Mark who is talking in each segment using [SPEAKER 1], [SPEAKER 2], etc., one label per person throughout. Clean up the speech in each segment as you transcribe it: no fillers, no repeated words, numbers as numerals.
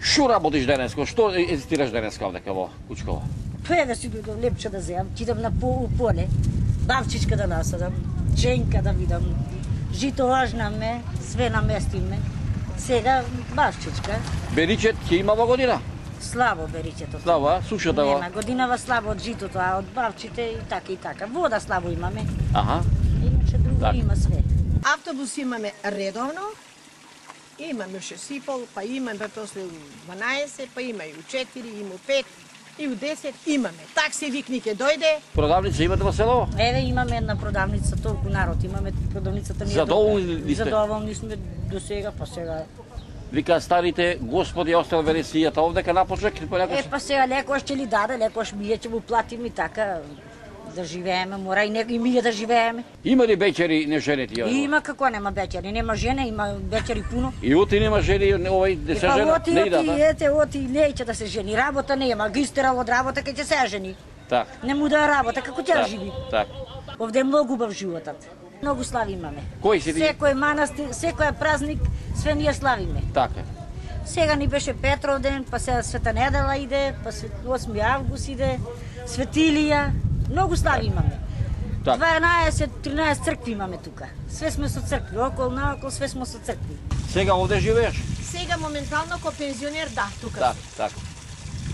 [SPEAKER 1] Што работиш денеско? Што езитираш денеска овдека во Кучково?
[SPEAKER 2] Па да си дојдам лепче да земам, кидам на поле, бавчичка да насадам, ченка да видам, жито ожнаме, све наместиме. Сега бавчичка.
[SPEAKER 1] Беричет ќе има во година?
[SPEAKER 2] Слабо беричето.
[SPEAKER 1] Слабо, а? Сушата во?
[SPEAKER 2] Нема, годинава слабо од житото, а од бавчите и така. Вода слабо имаме.
[SPEAKER 1] Аха.
[SPEAKER 2] Иначе друго
[SPEAKER 1] Так.
[SPEAKER 2] има све.
[SPEAKER 3] Автобус имаме редовно, имаме ше сипол, па имаме после у 12, па има и у 4, има у 5, и у 10 имаме. Такси викни ќе дојде.
[SPEAKER 1] Продавница имате во село?
[SPEAKER 2] Еве имаме една продавница, толку народ имаме, продавницата ни е
[SPEAKER 1] Задоволни ли сте?
[SPEAKER 2] Задоволни сме до сега, па сега.
[SPEAKER 1] Вика старите господи остава вересијата овдека напочек или понекогаш?
[SPEAKER 2] Па сега лекош ќе ли даде, лекош мие ќе му платиме и така да живееме, мора и некој мие да живееме.
[SPEAKER 1] Има ли бечери неженети?
[SPEAKER 2] Има како нема бечери, нема жена, има бечери пуно.
[SPEAKER 1] И ути нема жени, овој да се жена,
[SPEAKER 2] Оти,
[SPEAKER 1] не идат,
[SPEAKER 2] оти, неќе да се жени, работа нема, ги истерал од работа, кај ќе се жени.
[SPEAKER 1] Так.
[SPEAKER 2] Не му да работа, како ќе да живи.
[SPEAKER 1] Так.
[SPEAKER 2] Овде е многу убав животот. Многу слави имаме.
[SPEAKER 1] Кој си ти?
[SPEAKER 2] Секој манастир, секој празник, све ние славиме.
[SPEAKER 1] Така.
[SPEAKER 2] Сега ни беше Петров ден, па сега Света недела иде, па 8 август иде, Светилија, многу слави имаме.
[SPEAKER 1] Так.
[SPEAKER 2] 12-13 цркви имаме тука. Све сме со цркви, околу наоколу све сме со цркви.
[SPEAKER 1] Сега овде живееш?
[SPEAKER 3] Сега моментално ко пензионер да, тука.
[SPEAKER 1] Так, так.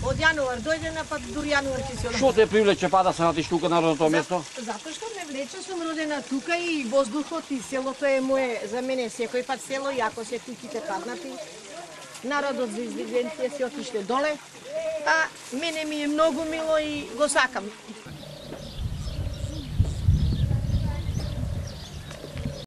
[SPEAKER 3] Од јануар дојдена, па дури јануар ќе се
[SPEAKER 1] Што те привлече па да се натиш тука на родното место?
[SPEAKER 3] Затоа што ме влече, сум родена тука и воздухот и селото е мое, за мене секој пат село, иако се куќите паднати. Народот за издигвентија се отишле доле, а мене ми е многу мило и го сакам.